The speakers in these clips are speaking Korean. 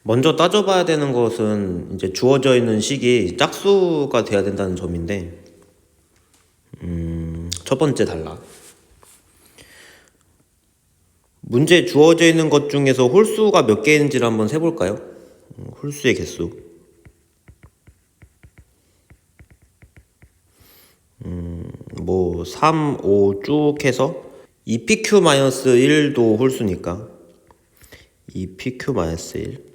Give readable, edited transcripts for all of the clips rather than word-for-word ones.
먼저 따져봐야 되는 것은 이제 주어져 있는 식이 짝수가 돼야 된다는 점인데, 첫 번째 단락. 문제에 주어져 있는 것 중에서 홀수가 몇 개인지를 한번 세볼까요? 홀수의 개수. 3, 5 쭉 해서 2pq-1도 홀수니까 2pq-1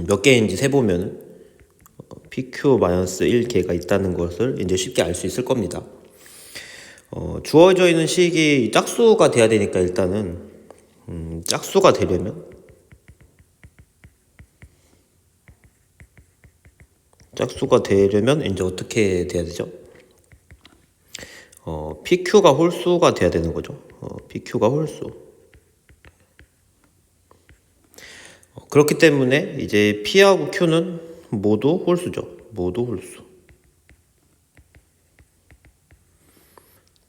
몇 개인지 세보면 pq-1개가 있다는 것을 이제 쉽게 알 수 있을 겁니다. 주어져 있는 식이 짝수가 돼야 되니까 일단은 짝수가 되려면 이제 어떻게 돼야 되죠? PQ가 홀수가 돼야 되는 거죠. PQ가 홀수. 그렇기 때문에 이제 P하고 Q는 모두 홀수죠. 모두 홀수.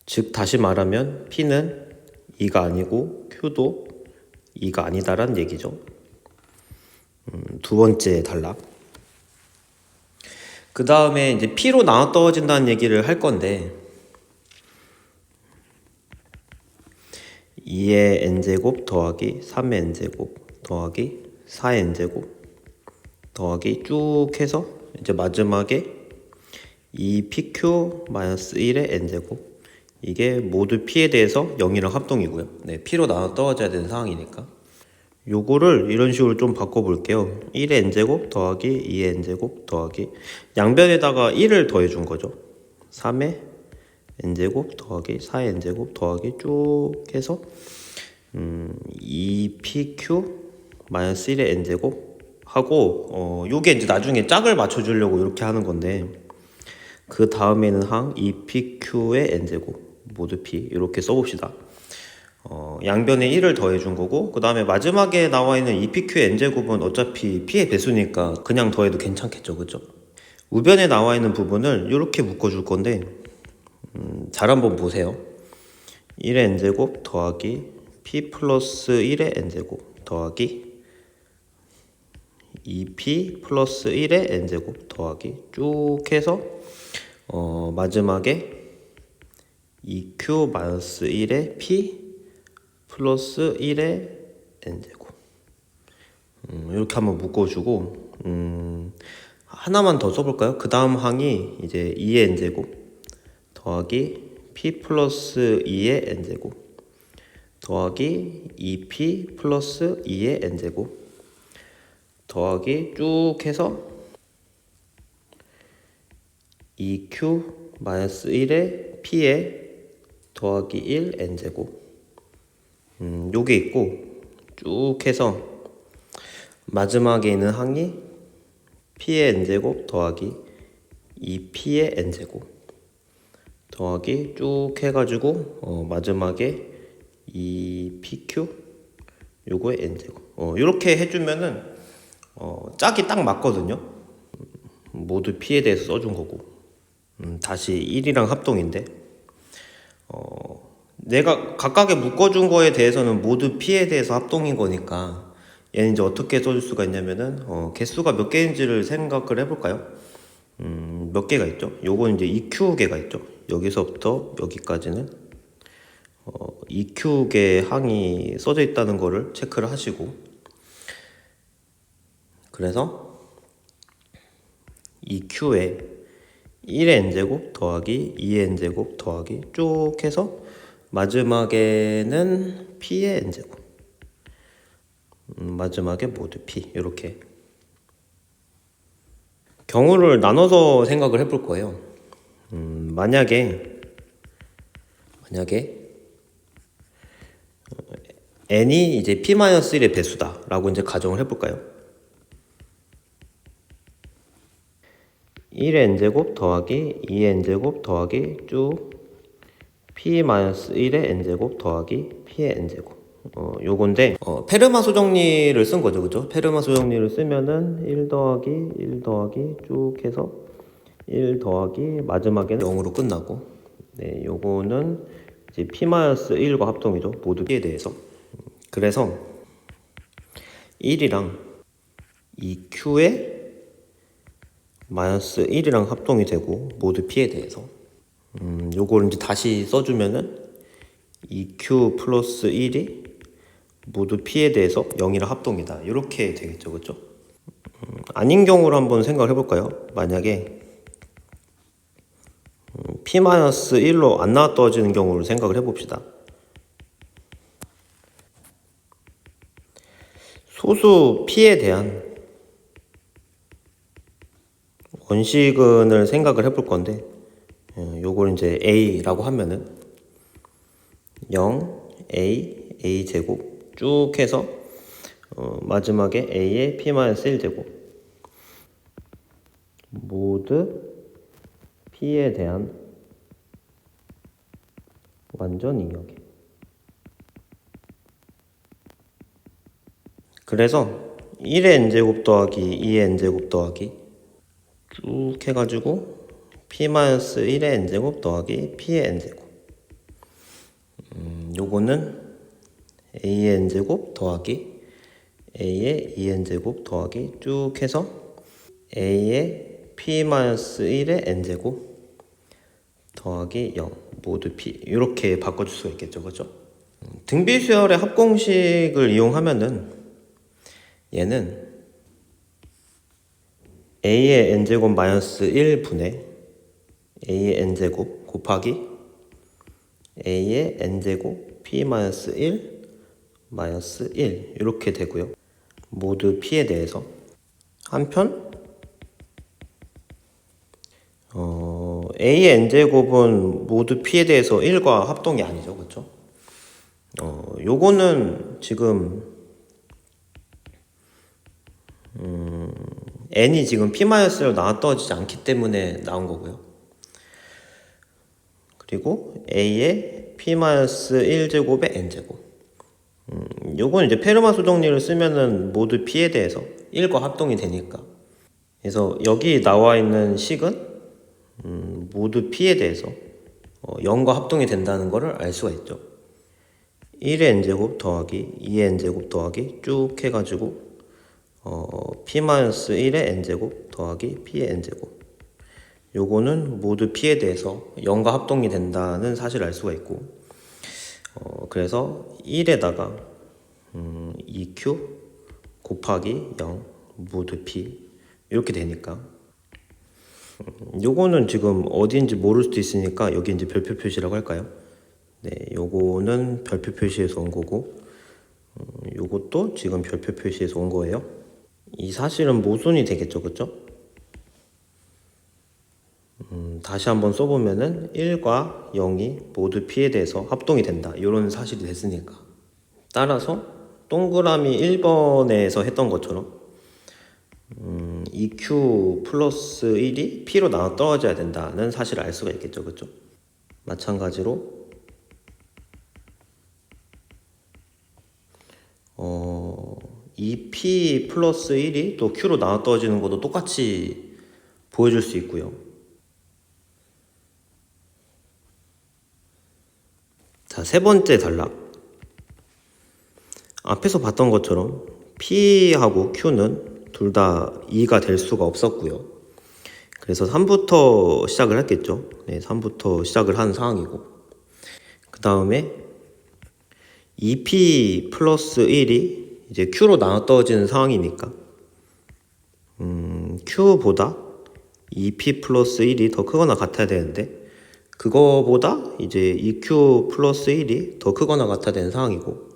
즉 다시 말하면 P는 2가 아니고 Q도 2가 아니다라는 얘기죠. 두 번째 단락. 그 다음에 이제 P로 나눠 떨어진다는 얘기를 할 건데 2의 n제곱 더하기 3의 n제곱 더하기 4의 n제곱 더하기 쭉 해서 이제 마지막에 2pq-1의 n제곱, 이게 모두 p에 대해서 0이랑 합동이고요. 네, p로 나눠 떨어져야 되는 상황이니까 요거를 이런 식으로 좀 바꿔볼게요. 1의 n제곱 더하기 2의 n제곱 더하기 양변에다가 1을 더해준 거죠. 3의 n제곱 더하기 4의 n제곱 더하기 쭉 해서 2pq-1의 n제곱 하고 요게 이제 나중에 짝을 맞춰주려고 이렇게 하는 건데, 그 다음에는 항 2pq의 n제곱 모두 p 이렇게 써봅시다. 양변에 1을 더해준 거고, 그 다음에 마지막에 나와 있는 2pq의 n제곱은 어차피 p의 배수니까 그냥 더해도 괜찮겠죠, 그죠? 우변에 나와 있는 부분을 이렇게 묶어줄 건데 잘 한번 보세요. 1의 n제곱 더하기 p 플러스 1의 n제곱 더하기 2p 플러스 1의 n제곱 더하기 쭉 해서 마지막에 2q-1의 p 플러스 1의 n제곱 이렇게 한번 묶어주고 하나만 더 써볼까요? 그 다음 항이 이제 2의 n제곱 더하기 p 플러스 2의 n제곱 더하기 2p 플러스 2의 n제곱 더하기 쭉 해서 2q-1의 p에 더하기 1 n제곱 요게 있고, 쭉 해서 마지막에 있는 항이 p의 n제곱 더하기 2p의 n제곱 더하기 쭉 해가지고 마지막에 2pq 요거의 n제곱 요렇게 해주면은 짝이 딱 맞거든요. 모두 p에 대해서 써준 거고 다시 1이랑 합동인데 내가 각각의 묶어준 거에 대해서는 모두 p에 대해서 합동인 거니까 얘는 이제 어떻게 써줄 수가 있냐면은 개수가 몇 개인지를 생각을 해볼까요? 몇 개가 있죠? 요건 이제 2q개가 있죠. 여기서부터 여기까지는 2q개 항이 써져 있다는 거를 체크를 하시고, 그래서 2q에 1의 n제곱 더하기 2의 n제곱 더하기 쭉 해서 마지막에는 p의 n제곱 마지막에 모두 p, 이렇게 경우를 나눠서 생각을 해볼 거예요. 만약에 n이 이제 p-1의 배수다 라고 이제 가정을 해볼까요? 1의 n제곱 더하기 2의 n제곱 더하기 쭉 p-1의 n제곱 더하기 p의 n제곱 요건데 페르마수 정리를 쓴 거죠, 그죠? 페르마수 정리를 쓰면은 1 더하기 1 더하기 쭉 해서 1 더하기 마지막에는 0으로 끝나고, 네, 요거는 이제 p-1과 합동이죠, 모두 p에 대해서. 그래서 1이랑 EQ에 마이너스 1이랑 합동이 되고 모드 P에 대해서 요걸 이제 다시 써주면은 EQ 플러스 1이 모드 P에 대해서 0이랑 합동이다 이렇게 되겠죠, 그렇죠? 아닌 경우를 한번 생각을 해볼까요? 만약에 P-1로 안 나와 떨어지는 경우를 생각을 해봅시다. 소수 P에 대한 원시근을 생각을 해볼 건데 요걸 이제 A라고 하면은 0, A, A 제곱 쭉 해서 마지막에 A의 P-1 제곱 모드 P에 대한 완전 이역에. 그래서 1의 n제곱 더하기 2의 n제곱 더하기 쭉 해가지고 P-1의 n제곱 더하기 P의 n제곱 요거는 A의 n제곱 더하기 A의 2n제곱 더하기 쭉 해서 A의 P-1의 n제곱 더하기 0 모두 P 이렇게 바꿔줄 수가 있겠죠, 그죠? 등비수열의 합공식을 이용하면은 얘는 A의 n제곱 마이너스 1분의 A의 n제곱 곱하기 A의 n제곱 P 마이너스 1 마이너스 1 이렇게 되고요. 모두 P에 대해서 한편 A의 n제곱은 모두 P에 대해서 1과 합동이 아니죠, 그렇죠? 요거는 지금 n이 지금 P-로 나와 떨어지지 않기 때문에 나온 거고요. 그리고 A의 P-1제곱의 n제곱 요건 이제 페르마수 정리를 쓰면은 모두 P에 대해서 1과 합동이 되니까 그래서 여기 나와 있는 식은 모두 P에 대해서 0과 합동이 된다는 것을 알 수가 있죠. 1의 n제곱 더하기 2의 n제곱 더하기 쭉 해가지고 P-1의 n제곱 더하기 P의 n제곱 요거는 모두 P에 대해서 0과 합동이 된다는 사실을 알 수가 있고 그래서 1에다가 EQ 곱하기 0 모두 P 이렇게 되니까 요거는 지금 어디인지 모를 수도 있으니까 여기 이제 별표 표시라고 할까요? 네, 요거는 별표 표시에서 온 거고 요것도 지금 별표 표시에서 온 거예요. 이 사실은 모순이 되겠죠, 그쵸? 다시 한번 써보면은 1과 0이 모두 P에 대해서 합동이 된다 이런 사실이 됐으니까 따라서 동그라미 1번에서 했던 것처럼 EQ 플러스 1이 P로 나눠 떨어져야 된다는 사실을 알 수가 있겠죠, 그쵸? 마찬가지로 EP 플러스 1이 또 Q로 나눠 떨어지는 것도 똑같이 보여줄 수 있고요. 자, 세 번째 단락. 앞에서 봤던 것처럼 P하고 Q는 둘 다 2가 될 수가 없었고요. 그래서 3부터 시작을 했겠죠. 네, 3부터 시작을 한 상황이고 그 다음에 EP 플러스 1이 이제 Q로 나눠 떨어지는 상황이니까 Q보다 EP 플러스 1이 더 크거나 같아야 되는데 그거보다 이제 EQ 플러스 1이 더 크거나 같아야 되는 상황이고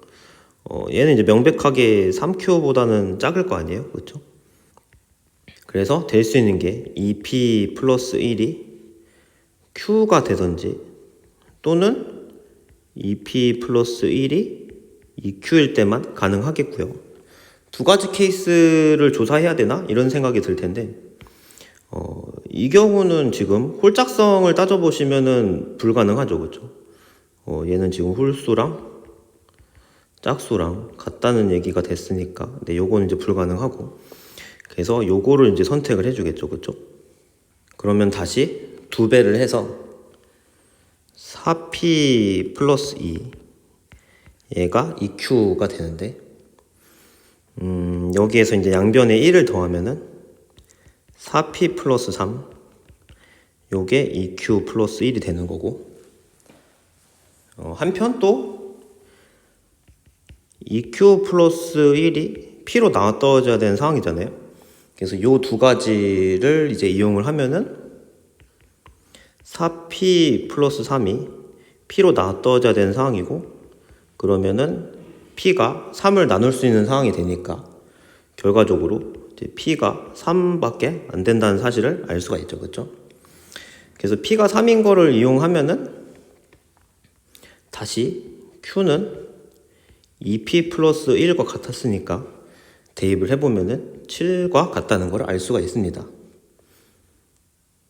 얘는 이제 명백하게 3Q보다는 작을 거 아니에요, 그렇죠? 그래서 될 수 있는 게 EP 플러스 1이 Q가 되든지 또는 EP 플러스 1이 EQ일 때만 가능하겠고요. 두 가지 케이스를 조사해야 되나? 이런 생각이 들 텐데 이 경우는 지금 홀짝성을 따져보시면은 불가능하죠, 그렇죠? 얘는 지금 홀수랑 짝수랑 같다는 얘기가 됐으니까 네, 요거는 이제 불가능하고 그래서 요거를 이제 선택을 해주겠죠, 그렇죠? 그러면 다시 2배를 해서 4P 플러스 2 얘가 EQ가 되는데 여기에서 이제 양변에 1을 더하면은 4p 플러스 3 요게 2q 플러스 1이 되는 거고, 한편 또 2q 플러스 1이 p로 나눠 떨어져야 되는 상황이잖아요. 그래서 요 두 가지를 이제 이용을 하면은 4p 플러스 3이 p로 나눠 떨어져야 되는 상황이고, 그러면은 p가 3을 나눌 수 있는 상황이 되니까 결과적으로 이제 p가 3밖에 안 된다는 사실을 알 수가 있죠. 그렇죠? 그래서 p가 3인 거를 이용하면은 다시 q는 2p 플러스 1과 같았으니까 대입을 해보면은 7과 같다는 걸 알 수가 있습니다.